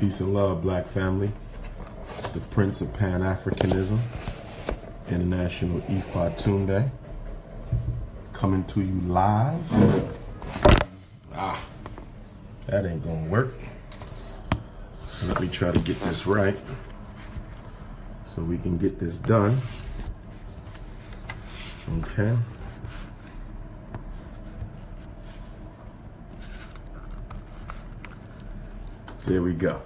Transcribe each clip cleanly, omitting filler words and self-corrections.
Peace and love, black family. It's the Prince of Pan-Africanism, International Ifa Tunde, coming to you live. That ain't gonna work. Let me try to get this right so we can get this done. Okay. There we go.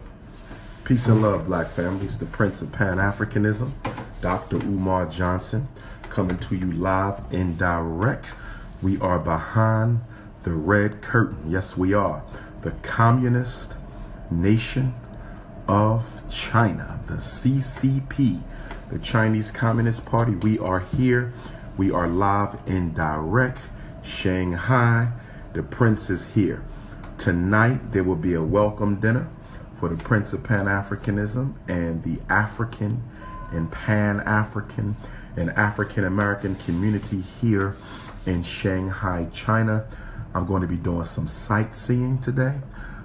Peace and love, black families. The Prince of Pan-Africanism, Dr. Umar Johnson, coming to you live and direct. We are behind the red curtain. Yes, we are. The communist nation of China, the CCP, the Chinese Communist Party. We are here. We are live and direct. Shanghai, the Prince is here. Tonight, there will be a welcome dinner for the Prince of Pan-Africanism and the African and Pan-African and African-American community here in Shanghai, China. I'm going to be doing some sightseeing today.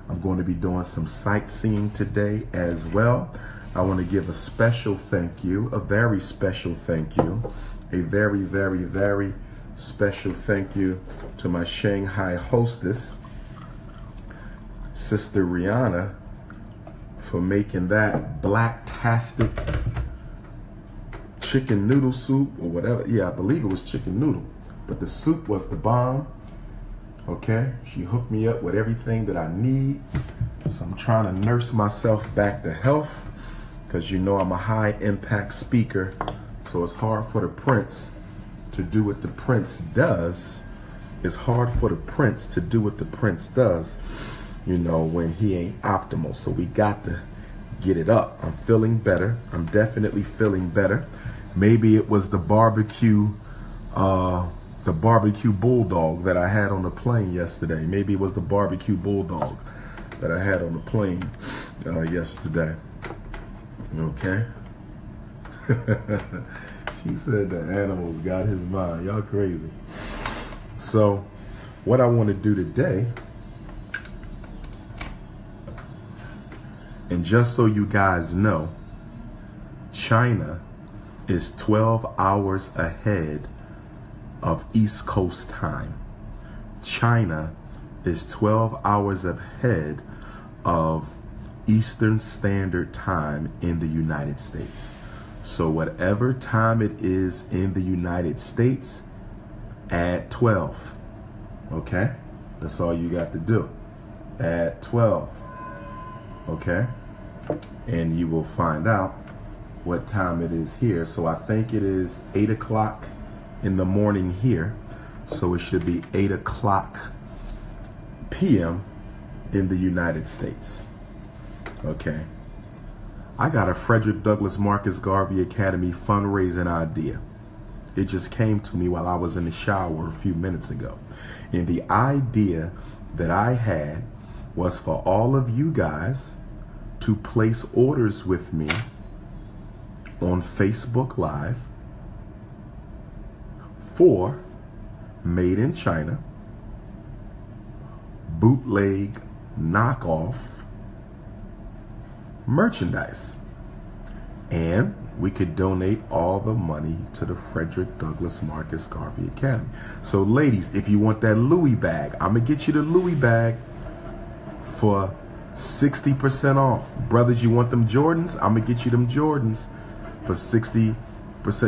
I'm going to be doing some sightseeing today as well. I want to give a special thank you, a very special thank you, a very, very, very special thank you to my Shanghai hostess, Sister Rihanna, for making that black-tastic chicken noodle soup or whatever. Yeah, I believe it was chicken noodle, but the soup was the bomb. Okay, she hooked me up with everything that I need. So I'm trying to nurse myself back to health because you know I'm a high-impact speaker, so it's hard for the Prince to do what the Prince does. It's hard for the Prince to do what the Prince does, you know, when he ain't optimal. So we got to get it up. I'm feeling better. I'm definitely feeling better. Maybe it was the barbecue bulldog that I had on the plane yesterday. Maybe it was the barbecue bulldog that I had on the plane yesterday. Okay. She said the animals got his mind. Y'all crazy. So what I want to do today, and just so you guys know, China is 12 hours ahead of East Coast time. China is 12 hours ahead of Eastern Standard Time in the United States. So whatever time it is in the United States, add 12. Okay? That's all you got to do. Add 12. Okay? And you will find out what time it is here. So I think it is 8 o'clock in the morning here. So it should be 8 o'clock p.m. in the United States. Okay. I got a Frederick Douglass Marcus Garvey Academy fundraising idea. It just came to me while I was in the shower a few minutes ago. And the idea that I had was for all of you guys to place orders with me on Facebook Live for made in China, bootleg, knockoff merchandise. And we could donate all the money to the Frederick Douglass Marcus Garvey Academy. So ladies, if you want that Louis bag, I'm gonna get you the Louis bag for 60% off. Brothers, you want them Jordans? I'm gonna get you them Jordans for 60%.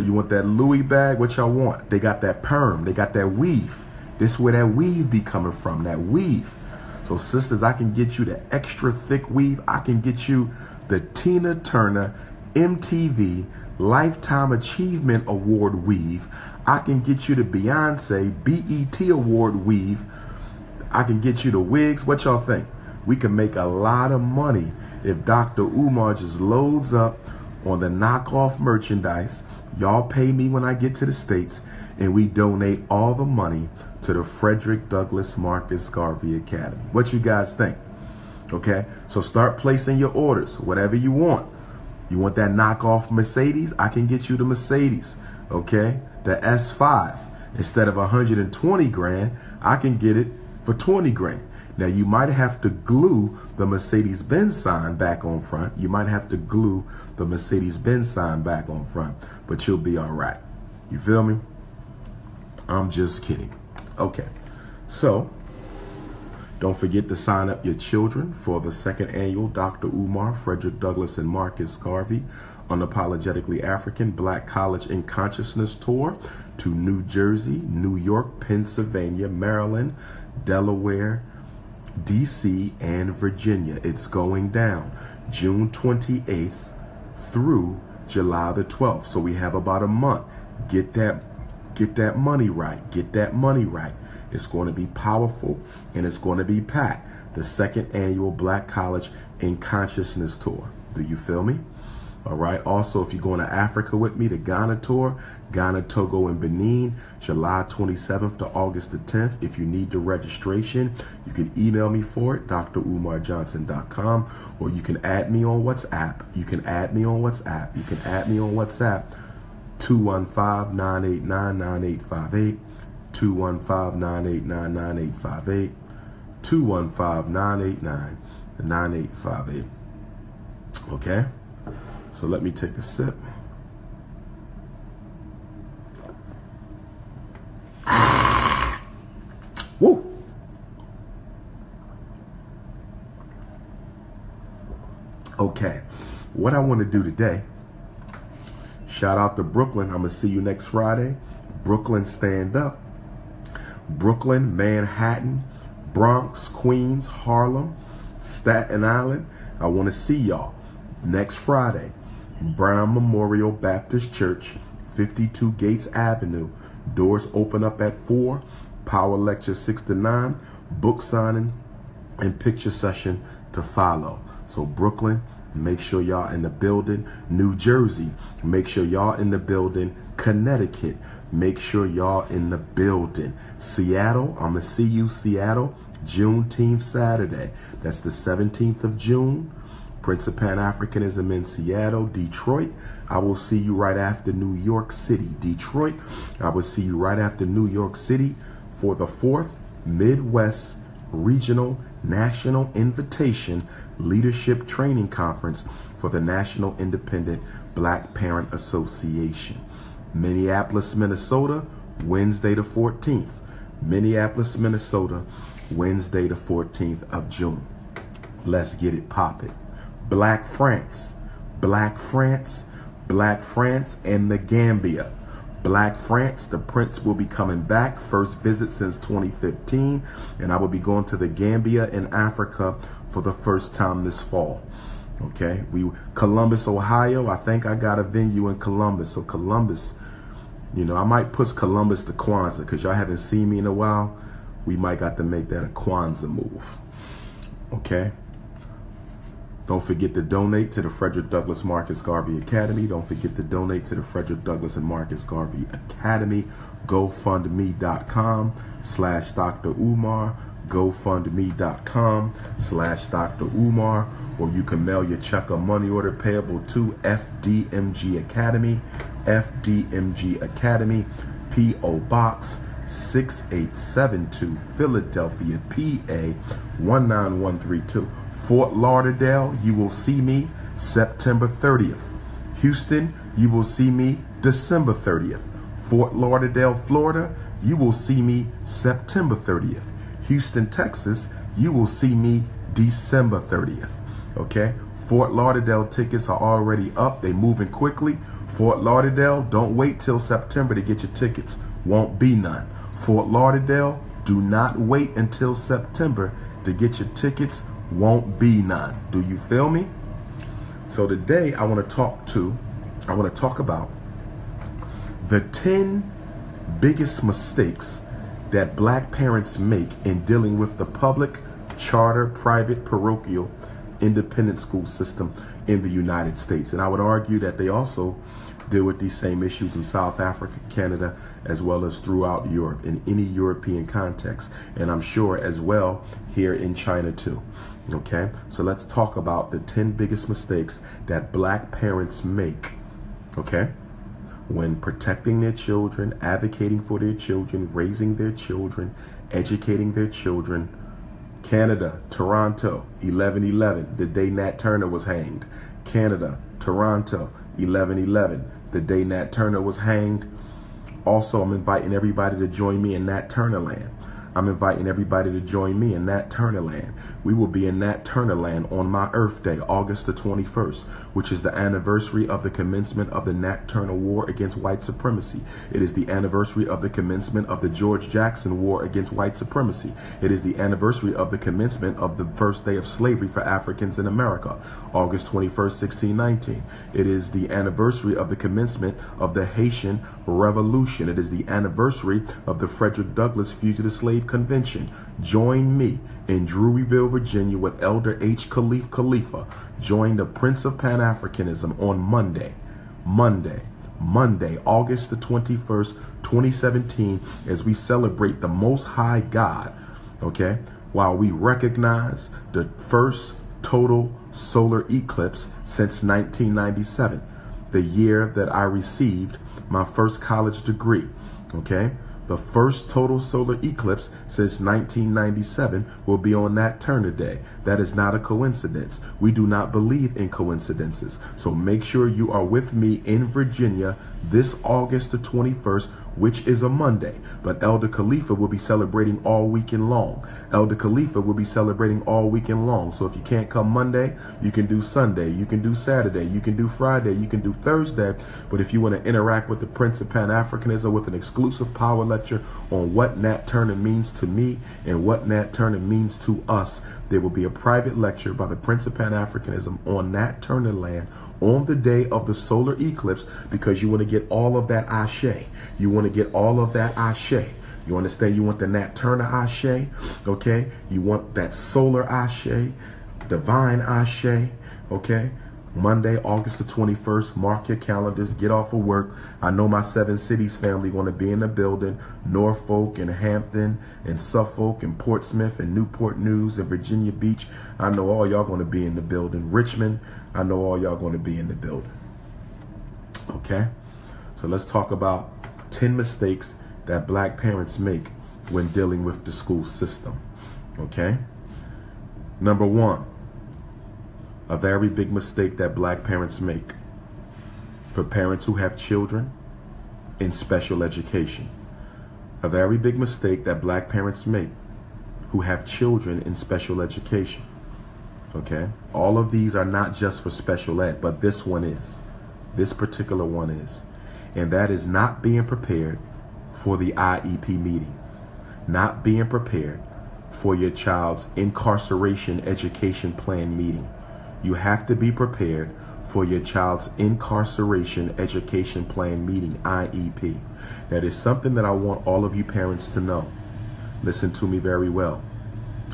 You want that Louis bag? What y'all want? They got that perm. They got that weave. This is where that weave be coming from, that weave. So sisters, I can get you the extra thick weave. I can get you the Tina Turner MTV Lifetime Achievement Award weave. I can get you the Beyonce BET Award weave. I can get you the wigs. What y'all think? We can make a lot of money if Dr. Umar just loads up on the knockoff merchandise. Y'all pay me when I get to the States, and we donate all the money to the Frederick Douglass Marcus Garvey Academy. What you guys think? Okay, so start placing your orders, whatever you want. You want that knockoff Mercedes? I can get you the Mercedes, okay? The S5. Instead of 120 grand, I can get it for 20 grand. Now, you might have to glue the Mercedes-Benz sign back on front. You might have to glue the Mercedes-Benz sign back on front, but you'll be all right. You feel me? I'm just kidding. Okay, so don't forget to sign up your children for the 2nd annual Dr. Umar, Frederick Douglass, and Marcus Garvey Unapologetically African Black College in Consciousness Tour to New Jersey, New York, Pennsylvania, Maryland, Delaware, DC, and Virginia. It's going down June 28th through July the 12th. So we have about a month. Get that money right. Get that money right. It's going to be powerful and it's going to be packed. The 2nd annual Black College in Consciousness Tour. Do you feel me? All right. Also, if you're going to Africa with me, the Ghana tour, Ghana, Togo, and Benin, July 27th to August the 10th. If you need the registration, you can email me for it, drumarjohnson.com, or you can add me on WhatsApp. You can add me on WhatsApp. 215-989-9858, 215-989-9858, 215-989-9858. Okay? So let me take a sip. Woo! Okay, what I want to do today, shout out to Brooklyn. I'm going to see you next Friday. Brooklyn, stand up. Brooklyn, Manhattan, Bronx, Queens, Harlem, Staten Island. I want to see y'all next Friday. Brown Memorial Baptist Church, 52 Gates Avenue. Doors open up at 4. Power lecture 6 to 9. Book signing and picture session to follow. So Brooklyn, make sure y'all in the building. New Jersey, make sure y'all in the building. Connecticut, make sure y'all in the building. Seattle, I'm going to see you, Seattle, Juneteenth Saturday. That's the 17th of June. Prince of Pan-Africanism in Seattle. Detroit, I will see you right after New York City. Detroit, I will see you right after New York City for the 4th Midwest Regional National Invitation Leadership Training Conference for the National Independent Black Parent Association. Minneapolis, Minnesota, Wednesday the 14th. Minneapolis, Minnesota, Wednesday the 14th of June. Let's get it poppin'. Black France, Black France, Black France, and the Gambia. Black France, the Prince will be coming back. First visit since 2015. And I will be going to the Gambia in Africa for the first time this fall. Okay, Columbus, Ohio. I think I got a venue in Columbus. So Columbus, you know, I might push Columbus to Kwanzaa because y'all haven't seen me in a while. We might got to make that a Kwanzaa move. Okay. Don't forget to donate to the Frederick Douglass Marcus Garvey Academy. Don't forget to donate to the Frederick Douglass and Marcus Garvey Academy. GoFundMe.com/Dr. Umar. GoFundMe.com/Dr. Umar. Or you can mail your check or money order payable to FDMG Academy. FDMG Academy. P.O. Box 6872, Philadelphia, PA 19132. Fort Lauderdale, you will see me September 30th. Houston, you will see me December 30th. Fort Lauderdale, Florida, you will see me September 30th. Houston, Texas, you will see me December 30th. Okay? Fort Lauderdale tickets are already up. They're moving quickly. Fort Lauderdale, don't wait till September to get your tickets. Won't be none. Fort Lauderdale, do not wait until September to get your tickets. Won't be none. Do you feel me? So today I want to talk about the 10 biggest mistakes that black parents make in dealing with the public, charter, private, parochial, independent school system in the United States. And I would argue that they also deal with these same issues in South Africa, Canada, as well as throughout Europe, in any European context. And I'm sure as well here in China too. Okay, so let's talk about the 10 biggest mistakes that black parents make, okay, when protecting their children, advocating for their children, raising their children, educating their children, Canada, Toronto, 11/11, the day Nat Turner was hanged. Canada, Toronto, 11/11, the day Nat Turner was hanged. Also, I'm inviting everybody to join me in Nat Turner land. I'm inviting everybody to join me in Nat Turner land. We will be in Nat Turner land on my Earth Day, August the 21st, which is the anniversary of the commencement of the Nat Turner War against white supremacy. It is the anniversary of the commencement of the George Jackson War against white supremacy. It is the anniversary of the commencement of the first day of slavery for Africans in America, August 21st, 1619. It is the anniversary of the commencement of the Haitian Revolution. It is the anniversary of the Frederick Douglass Fugitive Slave Convention. Join me in Druryville, Virginia with Elder H. Khalifa. Join the Prince of Pan-Africanism on Monday, August the 21st, 2017, as we celebrate the Most High God, okay, while we recognize the first total solar eclipse since 1997, the year that I received my first college degree, okay? The first total solar eclipse since 1997 will be on Nat Turner Day. That is not a coincidence. We do not believe in coincidences. So make sure you are with me in Virginia this August the 21st, which is a Monday. But Elder Khalifa will be celebrating all weekend long. Elder Khalifa will be celebrating all weekend long. So if you can't come Monday, you can do Sunday, you can do Saturday, you can do Friday, you can do Thursday. But if you want to interact with the Prince of Pan-Africanism with an exclusive power lecture on what Nat Turner means to me and what Nat Turner means to us, there will be a private lecture by the Prince of Pan-Africanism on Nat Turner land on the day of the solar eclipse, because you want to get all of that ashe. You want to get all of that ashe. You understand? You want the Nat Turner ashe, okay? You want that solar ashe, divine ashe, okay? Monday, August the 21st, mark your calendars, get off of work. I know my Seven Cities family going to be in the building, Norfolk and Hampton and Suffolk and Portsmouth and Newport News and Virginia Beach. I know all y'all going to be in the building. Richmond, I know all y'all going to be in the building. Okay, so let's talk about 10 mistakes that black parents make when dealing with the school system. Okay, number one, a very big mistake that black parents make. For parents who have children in special education, a very big mistake that black parents make who have children in special education. Okay, all of these are not just for special ed, but this one is. This particular one is. And that is not being prepared for the IEP meeting, not being prepared for your child's incarceration education plan meeting. You have to be prepared for your child's incarceration education plan meeting, IEP. That is something that I want all of you parents to know. Listen to me very well.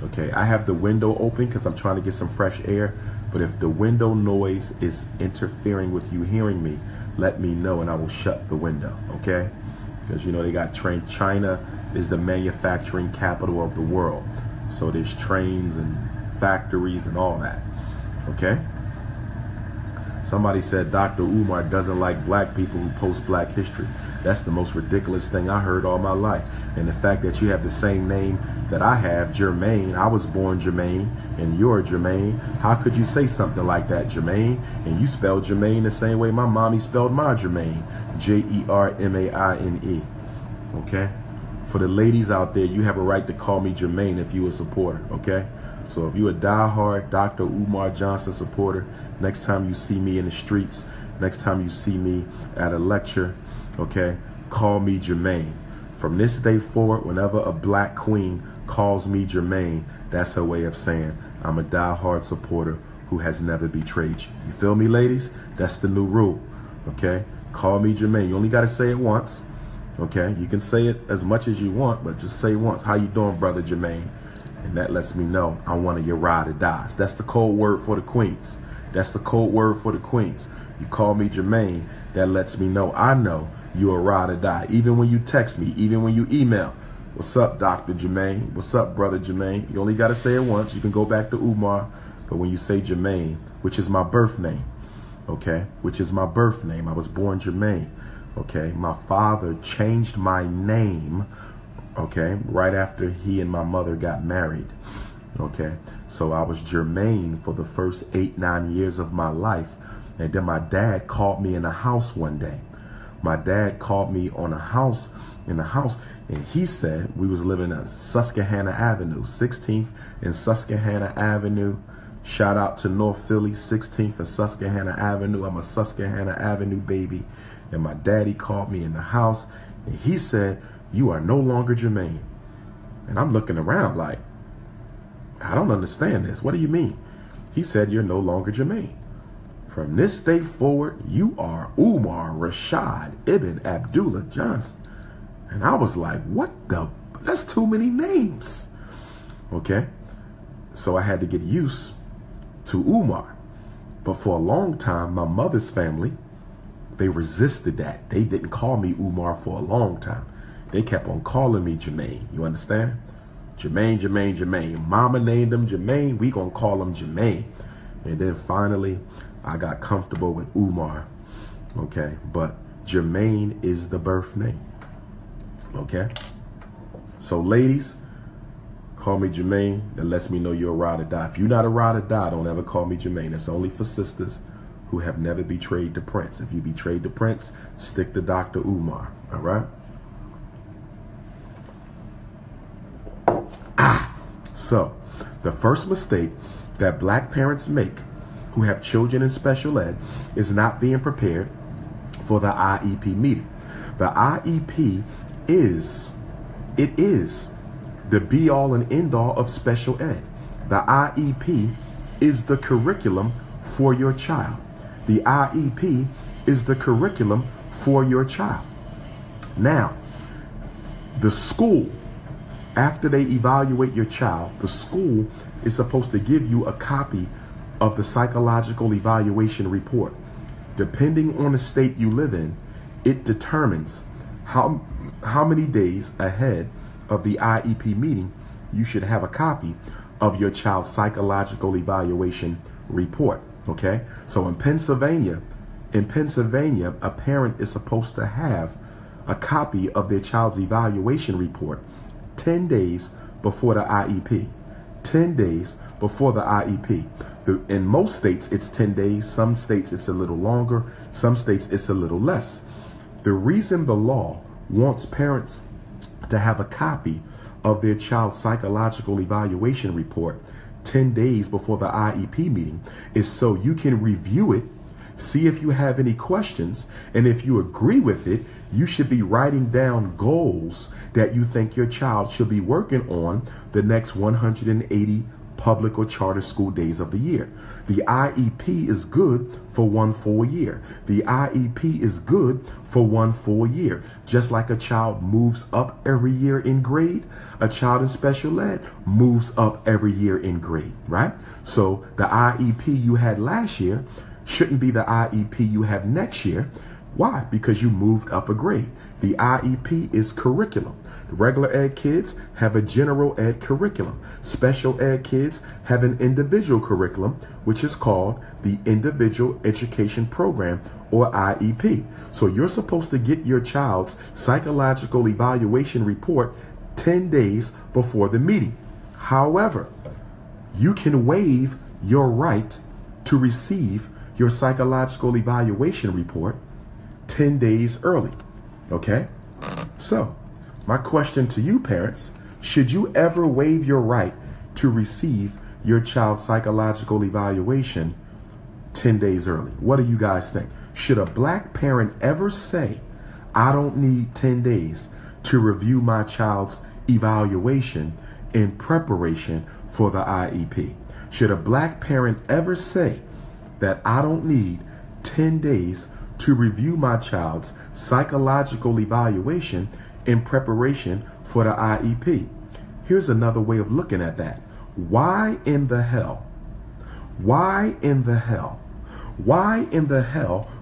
Okay, I have the window open because I'm trying to get some fresh air, but if the window noise is interfering with you hearing me, let me know and I will shut the window, okay? Because you know they got train. China is the manufacturing capital of the world. So there's trains and factories and all that. Okay? Somebody said Dr. Umar doesn't like black people who post black history. That's the most ridiculous thing I heard all my life. And the fact that you have the same name that I have, Jermaine, I was born Jermaine, and you're Jermaine. How could you say something like that, Jermaine? And you spelled Jermaine the same way my mommy spelled my Jermaine, Jermaine. Okay? For the ladies out there, you have a right to call me Jermaine if you're a supporter, okay? So if you're a diehard Dr. Umar Johnson supporter, next time you see me in the streets, next time you see me at a lecture, okay, call me Jermaine. From this day forward, whenever a black queen calls me Jermaine, that's her way of saying I'm a diehard supporter who has never betrayed you. You feel me, ladies? That's the new rule, okay? Call me Jermaine. You only got to say it once, okay? You can say it as much as you want, but just say it once. How you doing, brother Jermaine? And that lets me know I'm one of your ride or dies. That's the code word for the queens. That's the code word for the queens. You call me Jermaine, that lets me know I know you're a ride or die. Even when you text me, even when you email, what's up, Dr. Jermaine? What's up, brother Jermaine? You only got to say it once. You can go back to Umar. But when you say Jermaine, which is my birth name, okay, which is my birth name, I was born Jermaine, okay? My father changed my name, okay, right after he and my mother got married, Okay, so I was Jermaine for the first 8-9 years of my life. And then my dad called me in the house one day. My dad called me in the house, and he said we was living at Susquehanna Avenue, 16th and Susquehanna Avenue. Shout out to North Philly, 16th and Susquehanna Avenue. I'm a Susquehanna Avenue baby. And my daddy called me in the house, and he said, "You are no longer Jermaine." And I'm looking around like, I don't understand this. What do you mean? He said, "You're no longer Jermaine. From this day forward, you are Umar Rashad Ibn Abdullah Johnson." And I was like, what the? That's too many names. Okay. So I had to get used to Umar. But for a long time, my mother's family, they resisted that. They didn't call me Umar for a long time. They kept on calling me Jermaine. You understand? Jermaine, Jermaine, Jermaine. Mama named him Jermaine. We gonna call him Jermaine. And then finally, I got comfortable with Umar. Okay, but Jermaine is the birth name. Okay? So ladies, call me Jermaine. That lets me know you're a ride or die. If you're not a ride or die, don't ever call me Jermaine. It's only for sisters who have never betrayed the prince. If you betrayed the prince, stick to Dr. Umar. All right? So, the first mistake that black parents make who have children in special ed is not being prepared for the IEP meeting. The IEP is the be-all and end-all of special ed. The IEP is the curriculum for your child. The IEP is the curriculum for your child. Now, the school, after they evaluate your child, the school is supposed to give you a copy of the psychological evaluation report. Depending on the state you live in, it determines how many days ahead of the IEP meeting you should have a copy of your child's psychological evaluation report. Okay? So in Pennsylvania, a parent is supposed to have a copy of their child's evaluation report 10 days before the IEP. 10 days before the IEP. In most states, it's 10 days. Some states, it's a little longer. Some states, it's a little less. The reason the law wants parents to have a copy of their child's psychological evaluation report 10 days before the IEP meeting is so you can review it, see if you have any questions, and if you agree with it, you should be writing down goals that you think your child should be working on the next 180 public or charter school days of the year. The IEP is good for 1 full year. The IEP is good for 1 full year. Just like a child moves up every year in grade, a child in special ed moves up every year in grade, right? So the IEP you had last year shouldn't be the IEP you have next year. Why? Because you moved up a grade. The IEP is curriculum. The regular ed kids have a general ed curriculum. Special ed kids have an individual curriculum, which is called the Individual Education Program, or IEP. So you're supposed to get your child's psychological evaluation report 10 days before the meeting. However, you can waive your right to receive your psychological evaluation report 10 days early. Okay? So, my question to you parents, should you ever waive your right to receive your child's psychological evaluation 10 days early? What do you guys think? Should a black parent ever say, I don't need 10 days to review my child's evaluation in preparation for the IEP? Should a black parent ever say that I don't need 10 days to review my child's psychological evaluation in preparation for the IEP? Here's another way of looking at that. Why in the hell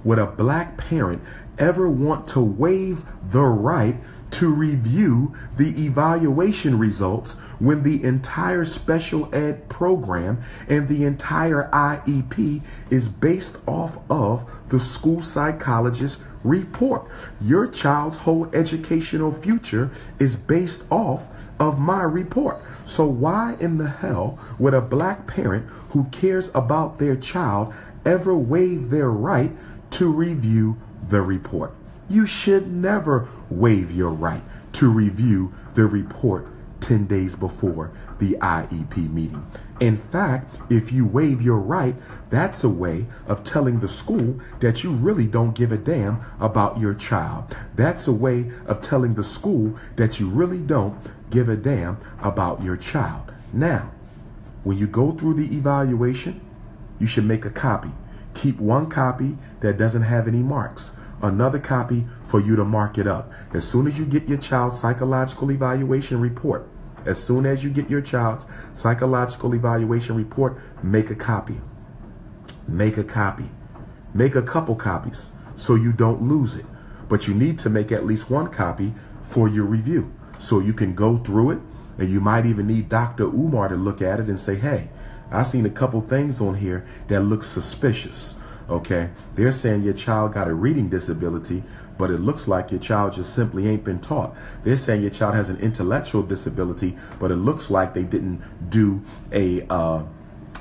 would a black parent ever want to waive the right to review the evaluation results when the entire special ed program and the entire IEP is based off of the school psychologist's report? Your child's whole educational future is based off of my report. So why in the hell would a black parent who cares about their child ever waive their right to review the report? You should never waive your right to review the report 10 days before the IEP meeting. In fact, if you waive your right, that's a way of telling the school that you really don't give a damn about your child. That's a way of telling the school that you really don't give a damn about your child. Now, when you go through the evaluation, you should make a copy. Keep one copy that doesn't have any marks. Another copy for you to mark it up. As soon as you get your child's psychological evaluation report, as soon as you get your child's psychological evaluation report, make a copy. Make a copy. Make a couple copies so you don't lose it. But you need to make at least one copy for your review so you can go through it, and you might even need Dr. Umar to look at it and say, hey, I seen a couple things on here that look suspicious. Okay, they're saying your child got a reading disability, but it looks like your child just simply ain't been taught. They're saying your child has an intellectual disability, but it looks like they didn't do a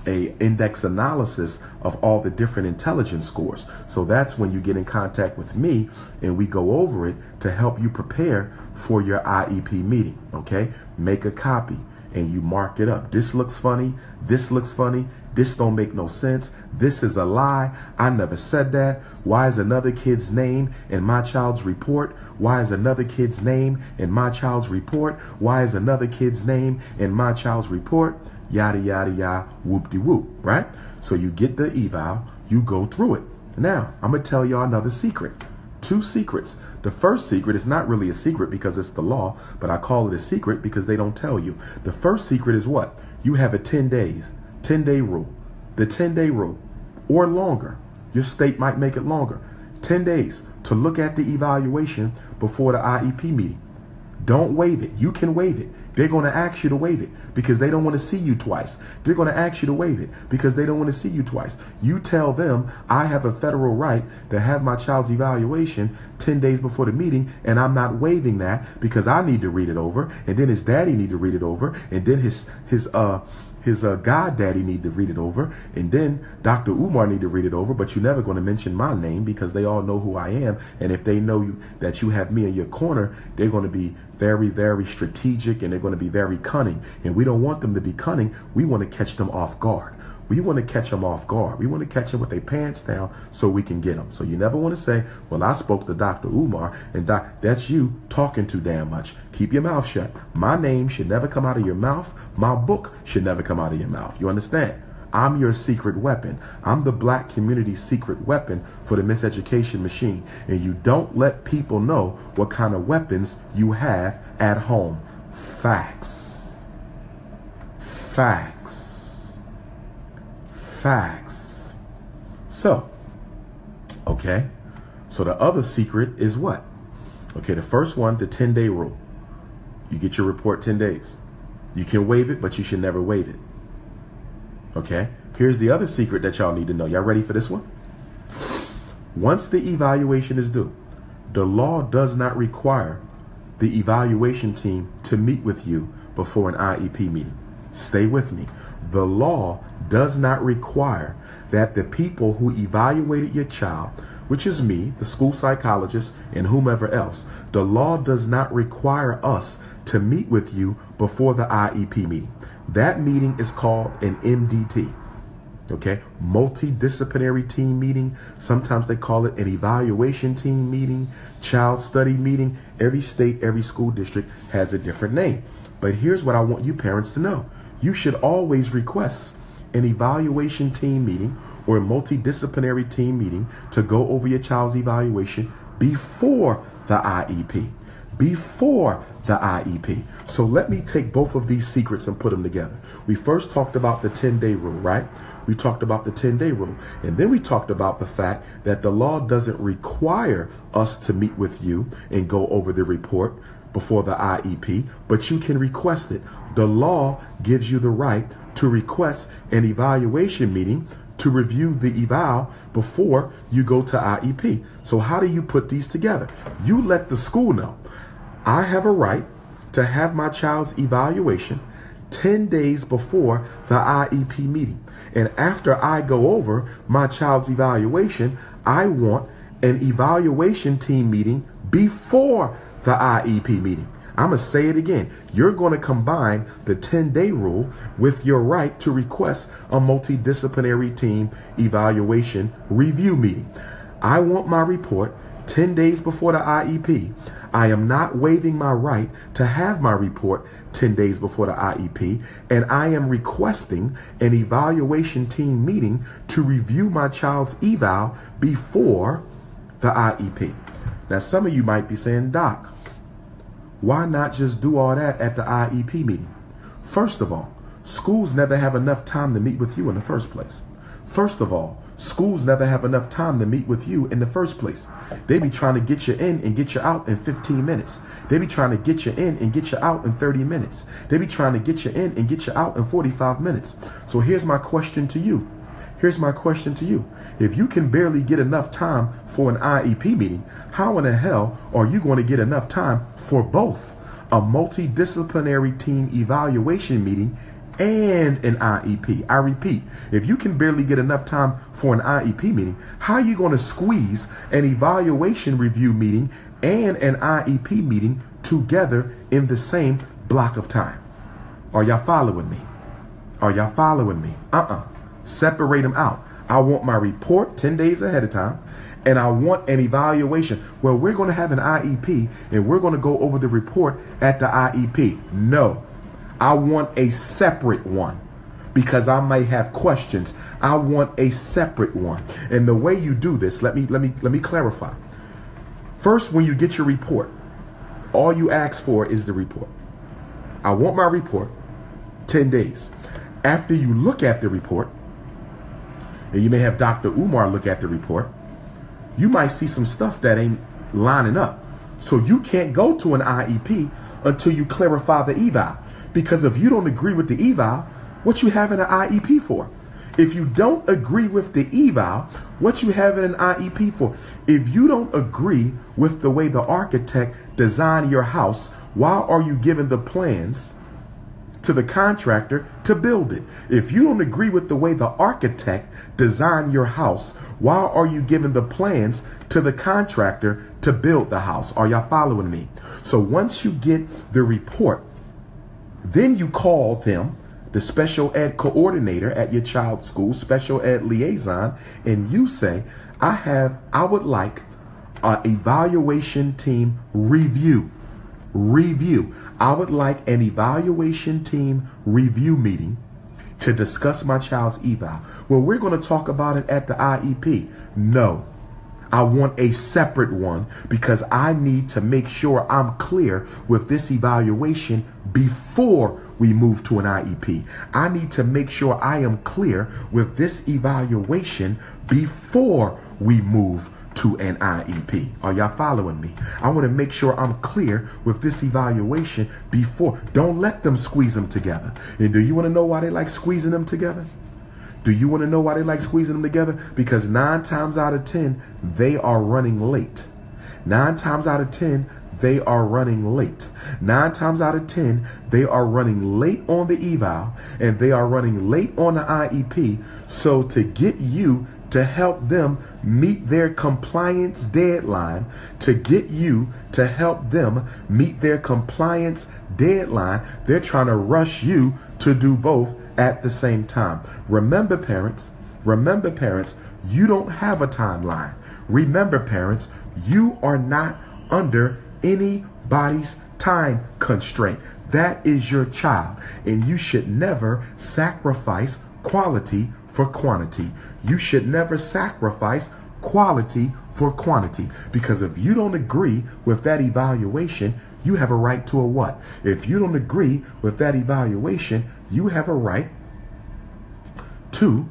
index analysis of all the different intelligence scores. So that's when you get in contact with me and we go over it to help you prepare for your IEP meeting. Okay, make a copy and you mark it up. This looks funny. This looks funny. This don't make no sense. This is a lie. I never said that. Why is another kid's name in my child's report? Why is another kid's name in my child's report? Why is another kid's name in my child's report? Yada, yada, yada, whoop-de-whoop, right? So you get the eval, you go through it. Now, I'm going to tell y'all another secret. 2 secrets. The first secret is not really a secret because it's the law, but I call it a secret because they don't tell you. The first secret is what? You have a 10-day rule. The 10-day rule, or longer. Your state might make it longer. 10 days to look at the evaluation before the IEP meeting. Don't waive it. You can waive it. They're going to ask you to waive it because they don't want to see you twice. They're going to ask you to waive it because they don't want to see you twice. You tell them, I have a federal right to have my child's evaluation 10 days before the meeting, and I'm not waiving that because I need to read it over, and then his daddy need to read it over, and then his goddaddy need to read it over, and then Dr. Umar need to read it over, but you're never going to mention my name because they all know who I am, and if they know that you have me in your corner, they're going to be very, very strategic, and they're going to be very cunning, and we don't want them to be cunning. We want to catch them off guard. We want to catch them off guard. We want to catch them with their pants down so we can get them. So you never want to say, well, I spoke to Dr. Umar, and that's you talking too damn much. Keep your mouth shut. My name should never come out of your mouth. My book should never come out of your mouth. You understand? I'm your secret weapon. I'm the black community's secret weapon for the miseducation machine. And you don't let people know what kind of weapons you have at home. Facts. Facts. Facts. So, okay. So the other secret is what? Okay, the first one, the 10-day rule. You get your report 10 days. You can waive it, but you should never waive it. Okay, here's the other secret that y'all need to know. Y'all ready for this one? Once the evaluation is due, the law does not require the evaluation team to meet with you before an IEP meeting. Stay with me. The law does not require that the people who evaluated your child, which is me, the school psychologist, and whomever else, the law does not require us to meet with you before the IEP meeting. That meeting is called an MDT, okay? Multidisciplinary team meeting. Sometimes they call it an evaluation team meeting, child study meeting. Every state, every school district has a different name. But here's what I want you parents to know. You should always request an evaluation team meeting or a multidisciplinary team meeting to go over your child's evaluation before the IEP. before the IEP. So let me take both of these secrets and put them together. We first talked about the 10-day rule, right? We talked about the 10-day rule. And then we talked about the fact that the law doesn't require us to meet with you and go over the report before the IEP, but you can request it. The law gives you the right to request an evaluation meeting to review the eval before you go to IEP. So how do you put these together? You let the school know, I have a right to have my child's evaluation 10 days before the IEP meeting. And after I go over my child's evaluation, I want an evaluation team meeting before the IEP meeting. I'm going to say it again. You're going to combine the 10-day rule with your right to request a multidisciplinary team evaluation review meeting. I want my report 10 days before the IEP. I am not waiving my right to have my report 10 days before the IEP, and I am requesting an evaluation team meeting to review my child's eval before the IEP. Now, some of you might be saying, Doc, why not just do all that at the IEP meeting? First of all, schools never have enough time to meet with you in the first place. First of all, schools never have enough time to meet with you in the first place. They be trying to get you in and get you out in 15 minutes. They be trying to get you in and get you out in 30 minutes. They be trying to get you in and get you out in 45 minutes. So here's my question to you. Here's my question to you. If you can barely get enough time for an IEP meeting, how in the hell are you going to get enough time for both a multidisciplinary team evaluation meeting and an IEP? I repeat, if you can barely get enough time for an IEP meeting, how are you going to squeeze an evaluation review meeting and an IEP meeting together in the same block of time? Are y'all following me? Are y'all following me? Separate them out. I want my report 10 days ahead of time, and I want an evaluation where we're going to have an IEP and we're going to go over the report at the IEP. No, I want a separate one because I may have questions. I want a separate one. And the way you do this, let me clarify. First, when you get your report, all you ask for is the report. I want my report 10 days. After you look at the report, and you may have Dr. Umar look at the report, you might see some stuff that ain't lining up. So you can't go to an IEP until you clarify the eval. Because if you don't agree with the eval, what you having an IEP for? If you don't agree with the eval, what you having an IEP for? If you don't agree with the way the architect designed your house, why are you giving the plans to the contractor to build it? If you don't agree with the way the architect designed your house, why are you giving the plans to the contractor to build the house? Are y'all following me? So once you get the report, then you call them, the special ed coordinator at your child's school, special ed liaison, and you say, I would like an evaluation team review. I would like an evaluation team review meeting to discuss my child's eval. Well, we're going to talk about it at the IEP. No, I want a separate one because I need to make sure I'm clear with this evaluation before we move to an IEP. I need to make sure I am clear with this evaluation before we move to an IEP. Are y'all following me? I want to make sure I'm clear with this evaluation before. Don't let them squeeze them together. And do you want to know why they like squeezing them together? Do you want to know why they like squeezing them together? Because 9 times out of 10, they are running late. 9 times out of 10, they are running late. 9 times out of 10, they are running late on the eval and they are running late on the IEP. So to get you to help them meet their compliance deadline, to get you to help them meet their compliance deadline, they're trying to rush you to do both at the same time. Remember, parents, you don't have a timeline. Remember, parents, you are not under anybody's time constraint. That is your child, and you should never sacrifice quality for quantity. You should never sacrifice quality for quantity. Because if you don't agree with that evaluation, you have a right to a what? If you don't agree with that evaluation, you have a right to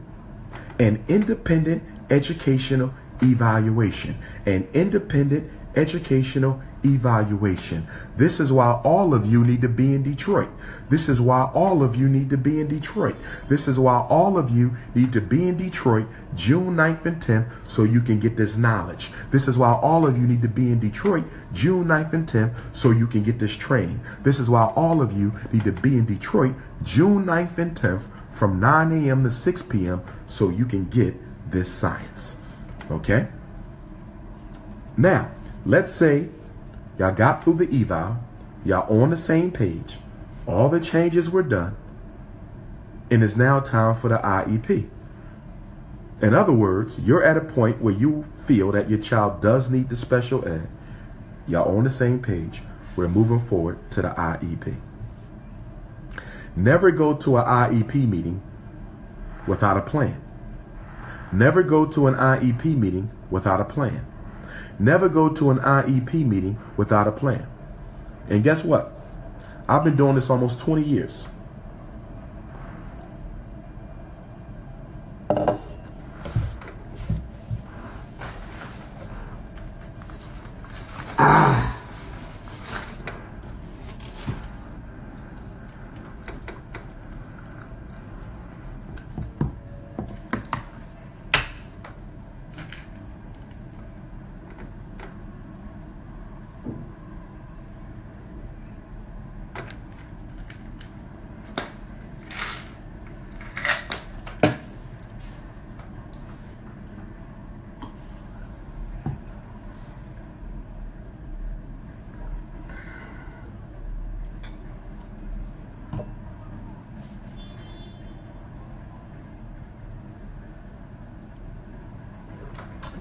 an independent educational evaluation. An independent educational evaluation. This is why all of you need to be in Detroit. This is why all of you need to be in Detroit. This is why all of you need to be in Detroit June 9th and 10th so you can get this knowledge. This is why all of you need to be in Detroit June 9th and 10th so you can get this training. This is why all of you need to be in Detroit June 9th and 10th from 9 a.m. to 6 p.m. so you can get this science. Okay? Now, let's say y'all got through the eval, y'all on the same page, all the changes were done, and it's now time for the IEP. In other words, you're at a point where you feel that your child does need the special ed. Y'all on the same page. We're moving forward to the IEP. Never go to an IEP meeting without a plan. Never go to an IEP meeting without a plan. Never go to an IEP meeting without a plan. And guess what? I've been doing this almost 20 years.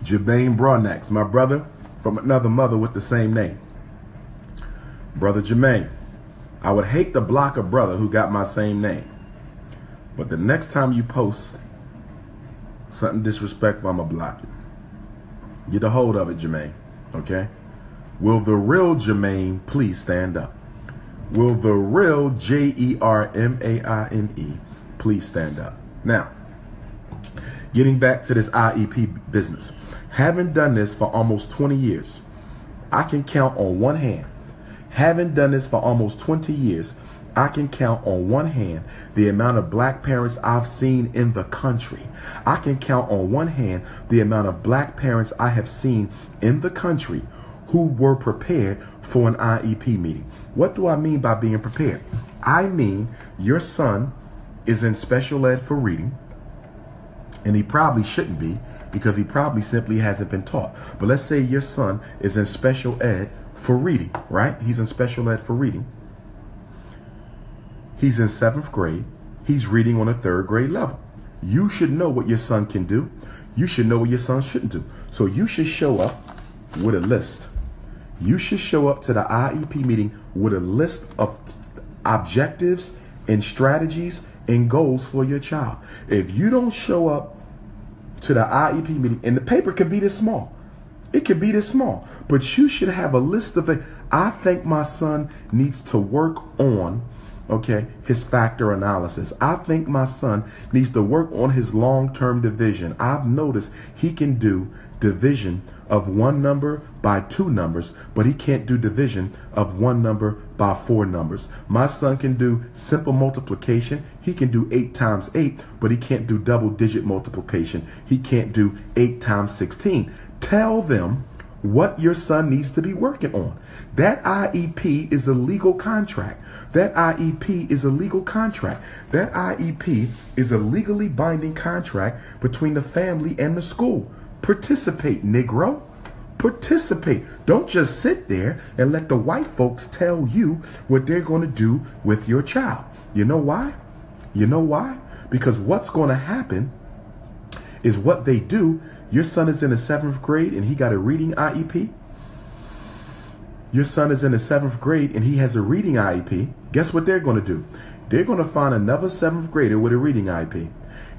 Jermaine Bronax, my brother from another mother with the same name. Brother Jermaine, I would hate to block a brother who got my same name. But the next time you post something disrespectful, I'm going to block you. Get a hold of it, Jermaine, okay? Will the real Jermaine please stand up? Will the real Jermaine please stand up? Now, getting back to this IEP business. Having done this for almost 20 years, I can count on one hand. Having done this for almost 20 years, I can count on one hand the amount of black parents I've seen in the country. I can count on one hand the amount of black parents I have seen in the country who were prepared for an IEP meeting. What do I mean by being prepared? I mean your son is in special ed for reading, and he probably shouldn't be because he probably simply hasn't been taught. But let's say your son is in special ed for reading, right? He's in special ed for reading. He's in 7th grade. He's reading on a 3rd grade level. You should know what your son can do. You should know what your son shouldn't do. So you should show up with a list. You should show up to the IEP meeting with a list of objectives and strategies and goals for your child. If you don't show up to the IEP meeting, and the paper could be this small, it could be this small, but you should have a list of things. I think my son needs to work on, okay, his factor analysis. I think my son needs to work on his long-term division. I've noticed he can do division of one number by 2 numbers, but he can't do division of one number by 4 numbers. My son can do simple multiplication. He can do 8 times 8, but he can't do double-digit multiplication. He can't do 8 times 16. Tell them what your son needs to be working on. That IEP is a legal contract. That IEP is a legal contract. That IEP is a legally binding contract between the family and the school. Participate, Negro. Participate. Don't just sit there and let the white folks tell you what they're going to do with your child. You know why? You know why? Because what's going to happen is what they do. Your son is in the 7th grade and he got a reading IEP. Your son is in the 7th grade and he has a reading IEP. Guess what they're going to do? They're going to find another 7th grader with a reading IEP.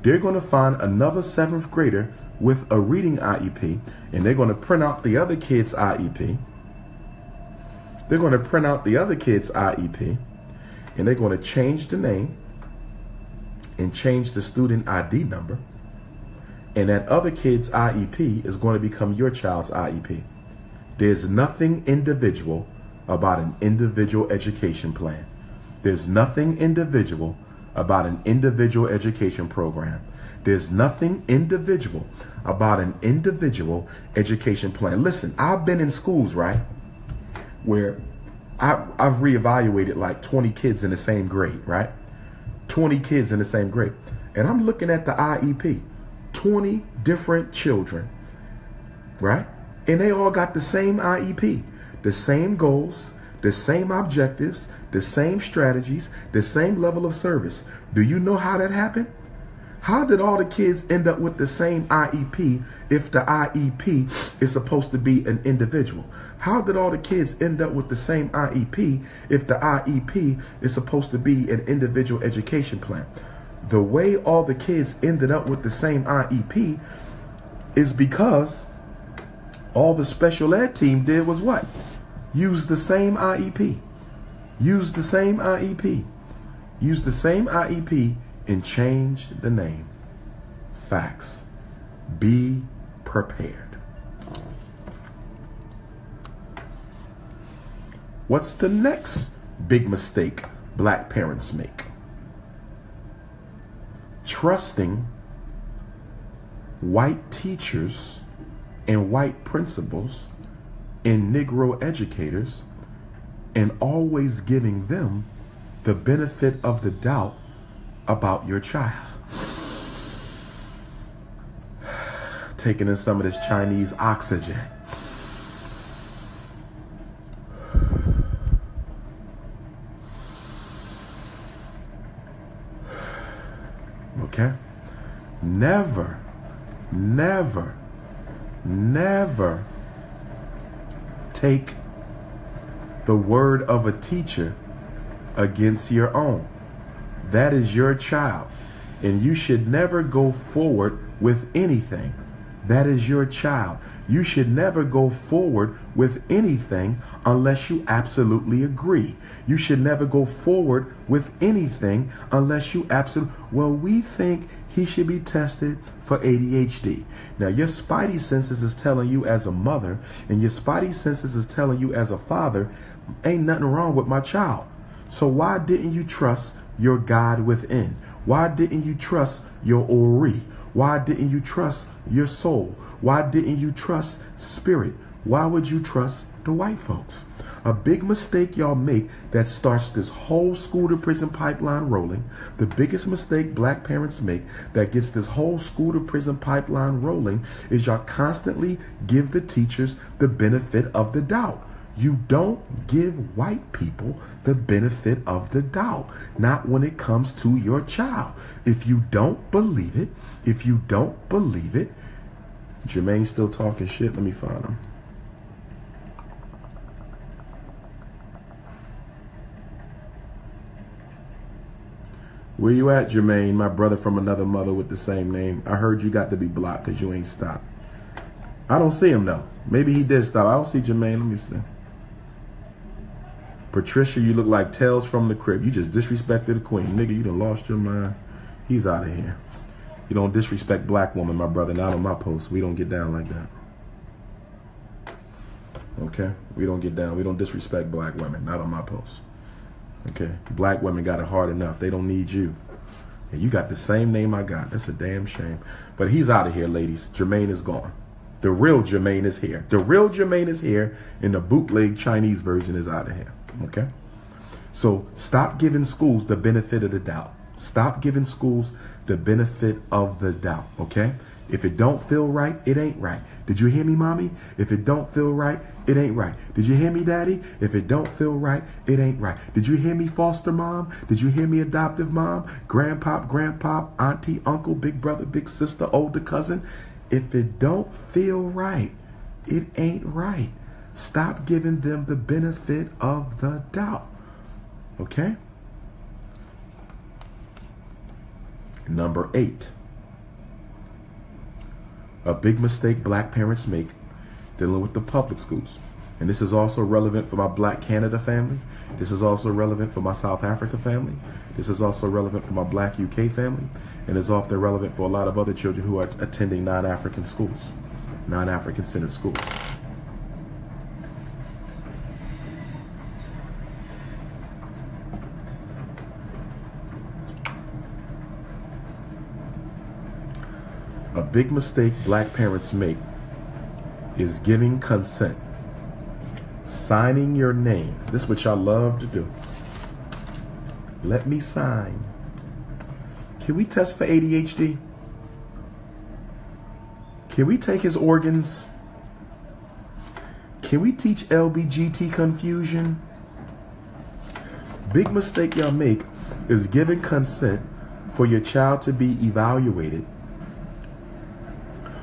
They're going to find another 7th grader with a reading IEP, and they're going to print out the other kid's IEP. They're going to print out the other kid's IEP, and they're going to change the name and change the student ID number. And that other kid's IEP is going to become your child's IEP. There's nothing individual about an individual education plan. There's nothing individual about an individual education program. There's nothing individual about an individual education plan. Listen, I've been in schools, right, where I've reevaluated like 20 kids in the same grade, right? 20 kids in the same grade. And I'm looking at the IEP, 20 different children, right? And they all got the same IEP, the same goals, the same objectives, the same strategies, the same level of service. Do you know how that happened? How did all the kids end up with the same IEP if the IEP is supposed to be an individual? How did all the kids end up with the same IEP if the IEP is supposed to be an individual education plan? The way all the kids ended up with the same IEP is because all the special ed team did was what? Use the same IEP. Use the same IEP. Use the same IEP and change the name. Facts. Be prepared. What's the next big mistake black parents make? Trusting white teachers and white principals and Negro educators and always giving them the benefit of the doubt about your child. Taking in some of this Chinese oxygen. Okay? Never, never, never take the word of a teacher against your own. That is your child, and you should never go forward with anything. That is your child. You should never go forward with anything unless you absolutely agree. You should never go forward with anything unless you absolutely, well, we think he should be tested for ADHD. Now, your spidey senses is telling you as a mother, and your spidey senses is telling you as a father, ain't nothing wrong with my child. So why didn't you trust your God within? Why didn't you trust your Ori? Why didn't you trust your soul? Why didn't you trust spirit? Why would you trust the white folks? A big mistake y'all make that starts this whole school to prison pipeline rolling. The biggest mistake black parents make that gets this whole school to prison pipeline rolling is y'all constantly give the teachers the benefit of the doubt. You don't give white people the benefit of the doubt, not when it comes to your child. If you don't believe it, Jermaine's still talking shit. Let me find him. Where you at, Jermaine, my brother from another mother with the same name? I heard you got to be blocked because you ain't stopped. I don't see him, though. Maybe he did stop. I don't see Jermaine. Let me see. Patricia, you look like Tales from the Crib. You just disrespected the queen. Nigga, you done lost your mind. He's out of here. You don't disrespect black woman, my brother. Not on my post. We don't get down like that. Okay? We don't get down. We don't disrespect black women. Not on my post. Okay? Black women got it hard enough. They don't need you. And you got the same name I got. That's a damn shame. But he's out of here, ladies. Jermaine is gone. The real Jermaine is here. The real Jermaine is here, and the bootleg Chinese version is out of here. Okay? So stop giving schools the benefit of the doubt. Stop giving schools the benefit of the doubt. Okay? If it don't feel right, it ain't right. Did you hear me, mommy? If it don't feel right, it ain't right. Did you hear me, daddy? If it don't feel right, it ain't right. Did you hear me, foster mom? Did you hear me, adoptive mom? Grandpop, grandpop, auntie, uncle, big brother, big sister, older cousin? If it don't feel right, it ain't right. Stop giving them the benefit of the doubt. Okay? Number 8. A big mistake black parents make dealing with the public schools. And this is also relevant for my Black Canada family. This is also relevant for my South Africa family. This is also relevant for my Black UK family. And is often relevant for a lot of other children who are attending non-African schools, non-African centered schools. A big mistake black parents make is giving consent, signing your name. This is what y'all love to do. Let me sign. Can we test for ADHD? Can we take his organs? Can we teach LBGT confusion? Big mistake y'all make is giving consent for your child to be evaluated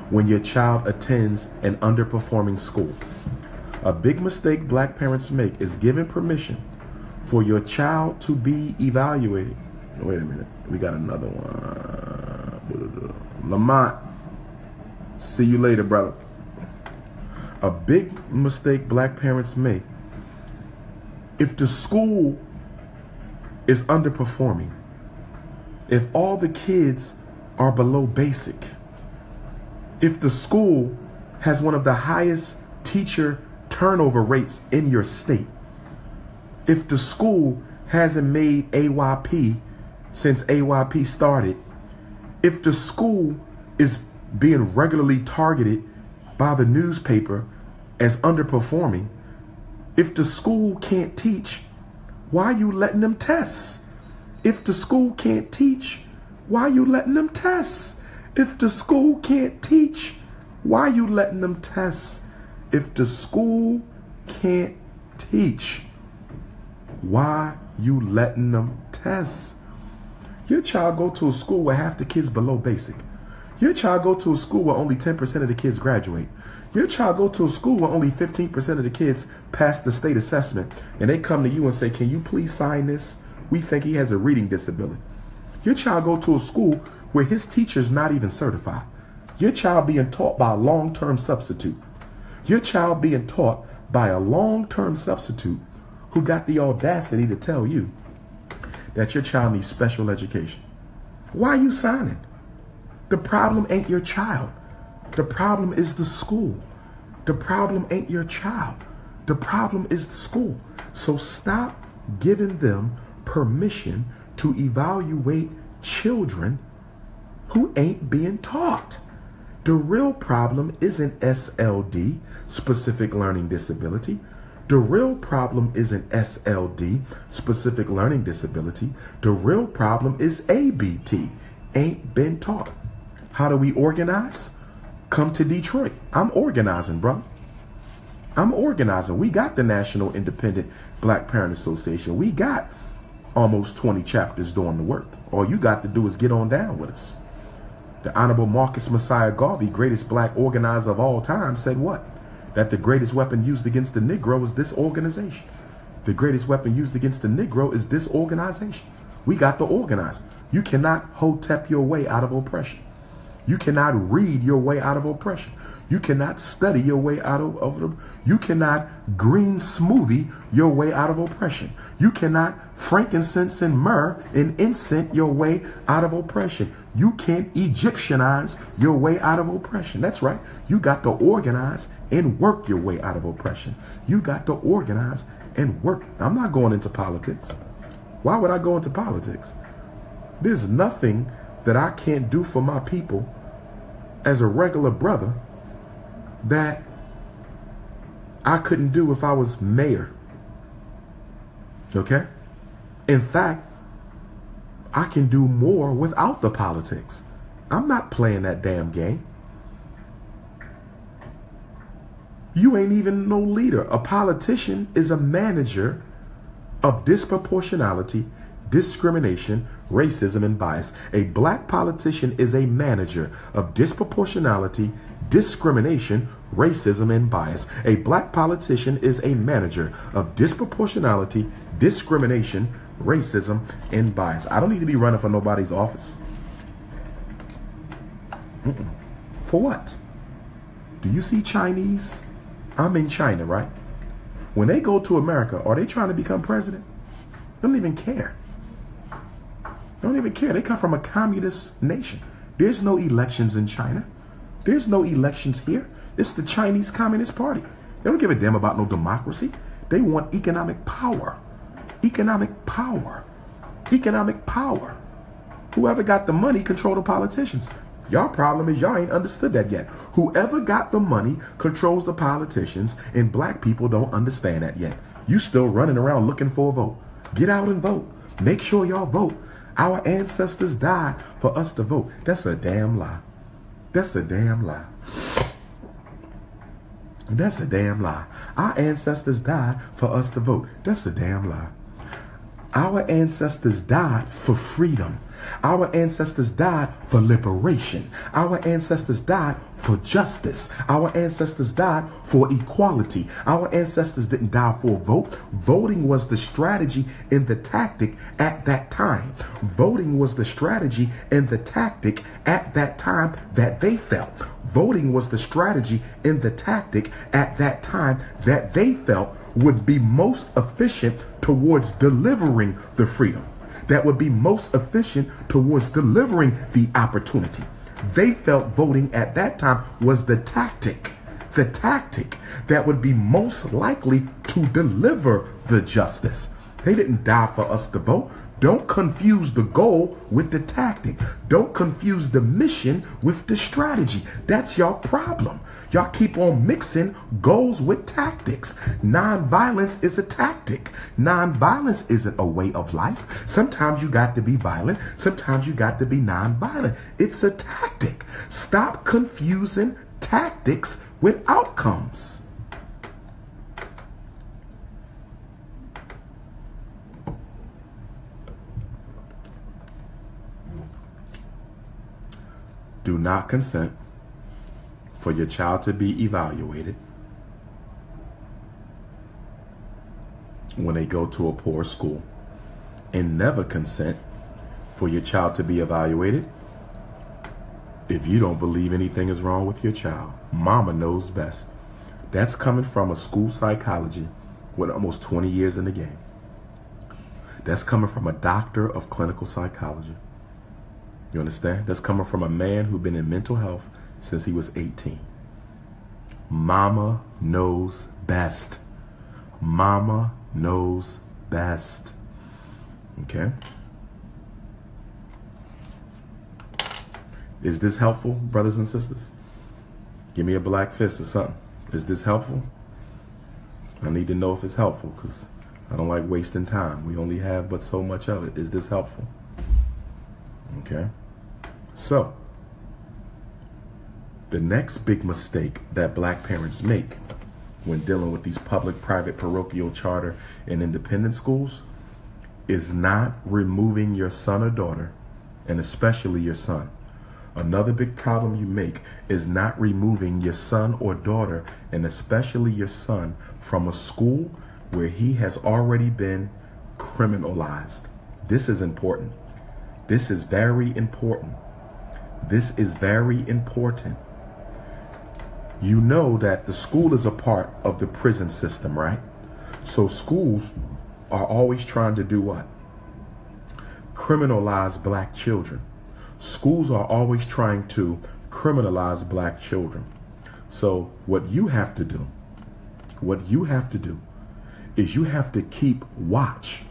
when your child attends an underperforming school. A big mistake black parents make is giving permission for your child to be evaluated. Wait a minute, we got another one. Lamont, see you later, brother. A big mistake black parents make, if the school is underperforming, if all the kids are below basic, if the school has one of the highest teacher turnover rates in your state, if the school hasn't made AYP since AYP started, if the school is being regularly targeted by the newspaper as underperforming, if the school can't teach, why are you letting them test? If the school can't teach, why are you letting them test? If the school can't teach, why are you letting them test? If the school can't teach, why you letting them test? Your child go to a school where half the kids below basic. Your child go to a school where only 10% of the kids graduate. Your child go to a school where only 15% of the kids pass the state assessment, and they come to you and say, can you please sign this? We think he has a reading disability. Your child go to a school where his teacher's not even certified. Your child being taught by a long-term substitute. Your child being taught by a long-term substitute who got the audacity to tell you that your child needs special education. Why are you signing? The problem ain't your child. The problem is the school. The problem ain't your child. The problem is the school. So stop giving them permission to evaluate children who ain't being taught. The real problem isn't SLD, specific learning disability. The real problem isn't SLD, specific learning disability. The real problem is ABT, ain't been taught. How do we organize? Come to Detroit. I'm organizing, bro. I'm organizing. We got the National Independent Black Parent Association. We got almost 20 chapters doing the work. All you got to do is get on down with us. The Honorable Marcus Messiah Garvey, greatest black organizer of all time, said what? That the greatest weapon used against the Negro is this organization. The greatest weapon used against the Negro is this organization. We got to organize. You cannot hotep your way out of oppression. You cannot read your way out of oppression. You cannot study your way out of you cannot green smoothie your way out of oppression. You cannot frankincense and myrrh and incense your way out of oppression. You can't Egyptianize your way out of oppression. That's right. You got to organize and work your way out of oppression. You got to organize and work. I'm not going into politics. Why would I go into politics? There's nothing that I can't do for my people as a regular brother that I couldn't do if I was mayor. Okay? In fact, I can do more without the politics. I'm not playing that damn game. You ain't even no leader. A politician is a manager of disproportionality, discrimination, racism, and bias. A black politician is a manager of disproportionality, discrimination, racism, and bias. A black politician is a manager of disproportionality, discrimination, racism, and bias. I don't need to be running for nobody's office. For what? Do you see Chinese? I'm in China, right? When they go to America, are they trying to become president? They don't even care. They don't even care. They come from a communist nation. There's no elections in China. There's no elections here. It's the Chinese Communist Party. They don't give a damn about no democracy. They want economic power. Economic power. Economic power. Whoever got the money control the politicians. Y'all problem is y'all ain't understood that yet. Whoever got the money controls the politicians, and black people don't understand that yet. You still running around looking for a vote. Get out and vote. Make sure y'all vote. Our ancestors died for us to vote. That's a damn lie. That's a damn lie. That's a damn lie. Our ancestors died for us to vote. That's a damn lie. Our ancestors died for freedom. Our ancestors died for liberation. Our ancestors died for justice. Our ancestors died for equality. Our ancestors didn't die for a vote. Voting was the strategy and the tactic at that time. Voting was the strategy and the tactic at that time that they felt. Voting was the strategy and the tactic at that time that they felt would be most efficient towards delivering the freedom, that would be most efficient towards delivering the opportunity. They felt voting at that time was the tactic that would be most likely to deliver the justice. They didn't die for us to vote. Don't confuse the goal with the tactic. Don't confuse the mission with the strategy. That's your problem. Y'all keep on mixing goals with tactics. Nonviolence is a tactic. Nonviolence isn't a way of life. Sometimes you got to be violent. Sometimes you got to be nonviolent. It's a tactic. Stop confusing tactics with outcomes. Do not consent for your child to be evaluated when they go to a poor school, and never consent for your child to be evaluated if you don't believe anything is wrong with your child. Mama knows best. That's coming from a school psychology with almost 20 years in the game. That's coming from a doctor of clinical psychology. You understand? That's coming from a man who's been in mental health since he was 18. Mama knows best. Mama knows best. Okay? Is this helpful, brothers and sisters? Give me a black fist or something. Is this helpful? I need to know if it's helpful, because I don't like wasting time. We only have but so much of it. Is this helpful? Okay? So, the next big mistake that black parents make when dealing with these public, private, parochial, charter, and independent schools is not removing your son or daughter, and especially your son. Another big problem you make is not removing your son or daughter, and especially your son, from a school where he has already been criminalized. This is important. This is very important. This is very important. You know that the school is a part of the prison system, right? So schools are always trying to do what? Criminalize black children. Schools are always trying to criminalize black children. So what you have to do is you have to keep watch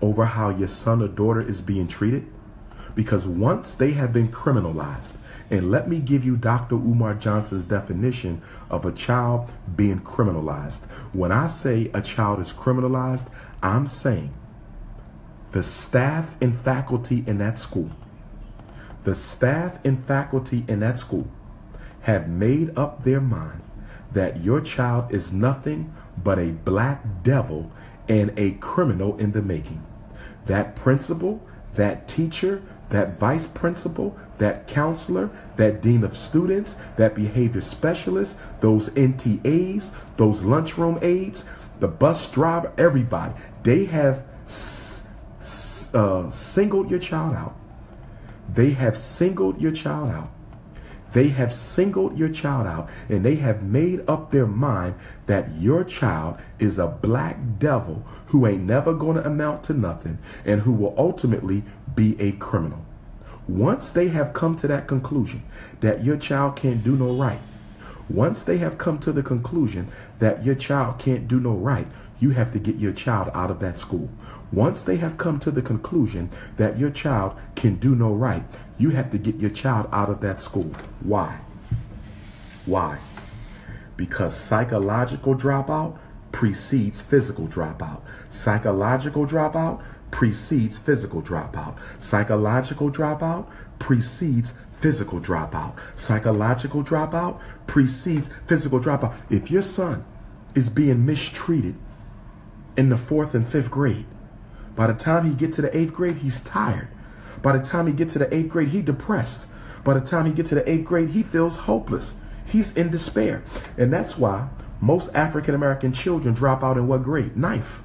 over how your son or daughter is being treated. Because once they have been criminalized, and let me give you Dr. Umar Johnson's definition of a child being criminalized. When I say a child is criminalized, I'm saying the staff and faculty in that school, have made up their mind that your child is nothing but a black devil and a criminal in the making. That principal, that teacher, that vice principal, that counselor, that dean of students, that behavior specialist, those NTAs, those lunchroom aides, the bus driver, everybody, they have singled your child out. They have singled your child out. They have singled your child out, and they have made up their mind that your child is a black devil who ain't never going to amount to nothing and who will ultimately be a criminal. Once they have come to that conclusion that your child can't do no right, once they have come to the conclusion that your child can't do no right, you have to get your child out of that school. Once they have come to the conclusion that your child can do no right, you have to get your child out of that school. Why? Why? Because psychological dropout precedes physical dropout. Psychological dropout precedes physical dropout. Psychological dropout precedes physical dropout. Psychological dropout precedes physical dropout. If your son is being mistreated in the 4th and 5th grade, by the time he gets to the 8th grade, he's tired. By the time he gets to the 8th grade, he's depressed. By the time he gets to the 8th grade, he feels hopeless. He's in despair. And that's why most African-American children drop out in what grade? 9th.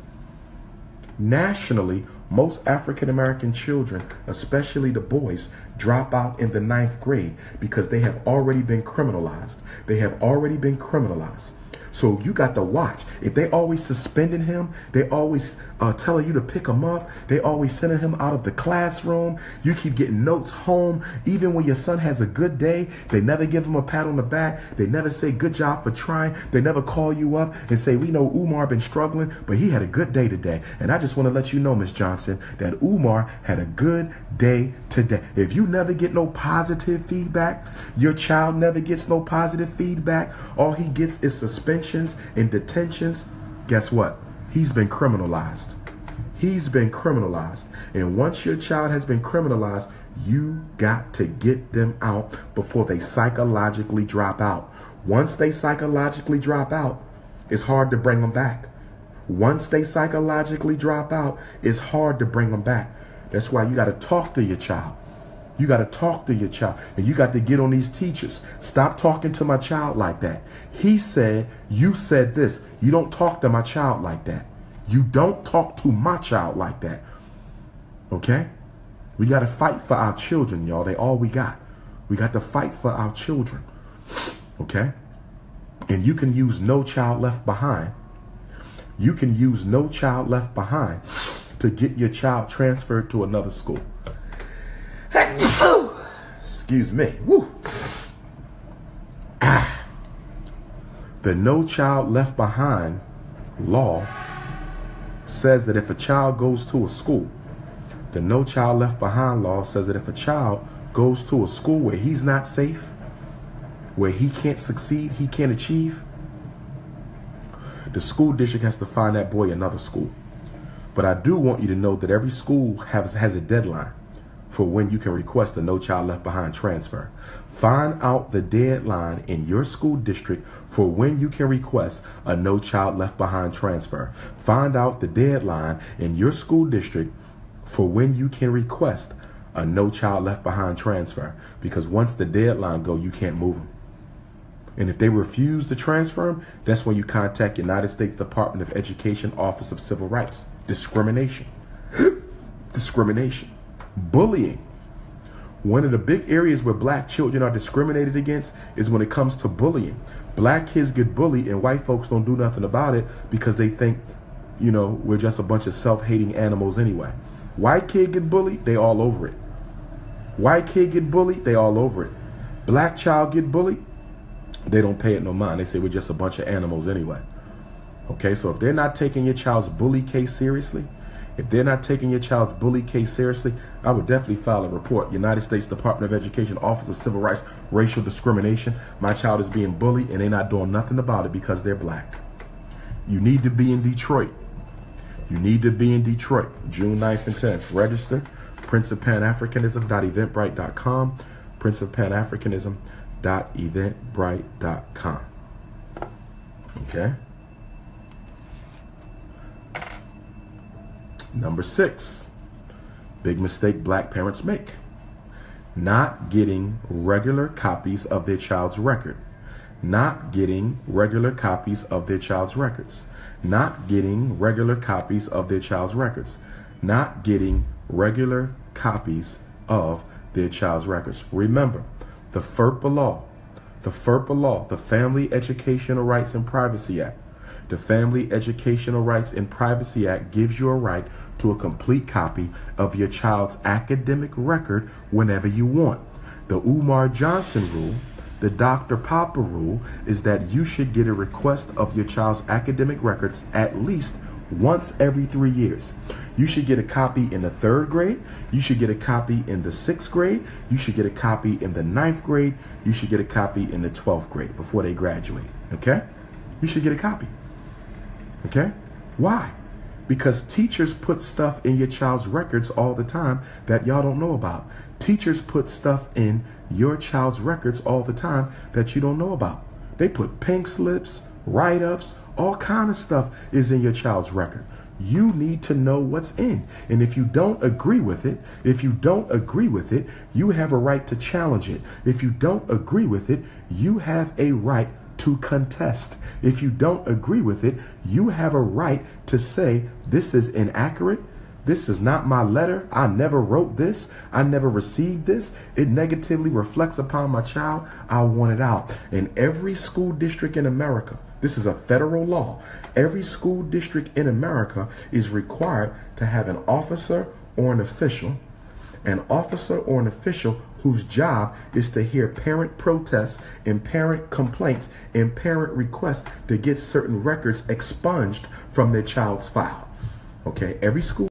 Nationally, most African-American children, especially the boys, drop out in the 9th grade because they have already been criminalized. They have already been criminalized. So you got to watch. If they always suspending him, they always telling you to pick him up, they always sending him out of the classroom, you keep getting notes home. Even when your son has a good day, they never give him a pat on the back. They never say good job for trying. They never call you up and say, we know Umar been struggling, but he had a good day today. And I just want to let you know, Miss Johnson, that Umar had a good day today. If you never get no positive feedback, your child never gets no positive feedback, all he gets is suspensions and detentions, guess what? He's been criminalized. He's been criminalized. And once your child has been criminalized, you got to get them out before they psychologically drop out. Once they psychologically drop out, it's hard to bring them back. Once they psychologically drop out, it's hard to bring them back. That's why you got to talk to your child. You got to talk to your child, and you got to get on these teachers. Stop talking to my child like that. He said, you said this. You don't talk to my child like that. You don't talk to my child like that. Okay? We got to fight for our children, y'all. They all we got. We got to fight for our children. Okay? And you can use No Child Left Behind. You can use No Child Left Behind to get your child transferred to another school. Excuse me. Woo. The No Child Left Behind law says that if a child goes to a school, the No Child Left Behind law says that if a child goes to a school where he's not safe, where he can't succeed, he can't achieve, the school district has to find that boy another school. But I do want you to know that every school has a deadline for when you can request a No Child Left Behind transfer. Find out the deadline in your school district for when you can request a No Child Left Behind transfer. Find out the deadline in your school district for when you can request a No Child Left Behind transfer. Because once the deadline goes, you can't move them. And if they refuse to transfer them, that's when you contact United States Department of Education, Office of Civil Rights. Discrimination. Discrimination. Bullying. One of the big areas where black children are discriminated against is when it comes to bullying. Black kids get bullied and white folks don't do nothing about it because they think, you know, we're just a bunch of self-hating animals anyway. White kid get bullied, they all over it. White kid get bullied, they all over it. Black child get bullied, they don't pay it no mind. They say we're just a bunch of animals anyway. Okay, so if they're not taking your child's bully case seriously, if they're not taking your child's bully case seriously, I would definitely file a report. United States Department of Education, Office of Civil Rights, Racial Discrimination. My child is being bullied and they're not doing nothing about it because they're black. You need to be in Detroit. You need to be in Detroit, June 9th and 10th. Register, princeofpanafricanism.eventbrite.com, princeofpanafricanism.eventbrite.com. Okay? Number 6, big mistake black parents make. Not getting regular copies of their child's record. Not getting regular copies of their child's records. Not getting regular copies of their child's records. Not getting regular copies of their child's records. Remember, The FERPA law, the Family Educational Rights and Privacy Act. The Family Educational Rights and Privacy Act gives you a right to a complete copy of your child's academic record whenever you want. The Umar Johnson rule, the Dr. Papa rule, is that you should get a request of your child's academic records at least once every 3 years. You should get a copy in the 3rd grade. You should get a copy in the 6th grade. You should get a copy in the 9th grade. You should get a copy in the 12th grade before they graduate. Okay? You should get a copy. Okay? Why? Because teachers put stuff in your child's records all the time that y'all don't know about. Teachers put stuff in your child's records all the time that you don't know about. They put pink slips, write-ups, all kind of stuff is in your child's record. You need to know what's in. And if you don't agree with it, you have a right to challenge it. If you don't agree with it, you have a right to contest. If you don't agree with it, you have a right to say, this is inaccurate. This is not my letter. I never wrote this. I never received this. It negatively reflects upon my child. I want it out. In every school district in America, this is a federal law. Every school district in America is required to have an officer or an official whose job is to hear parent protests and parent complaints and parent requests to get certain records expunged from their child's file. Okay, every school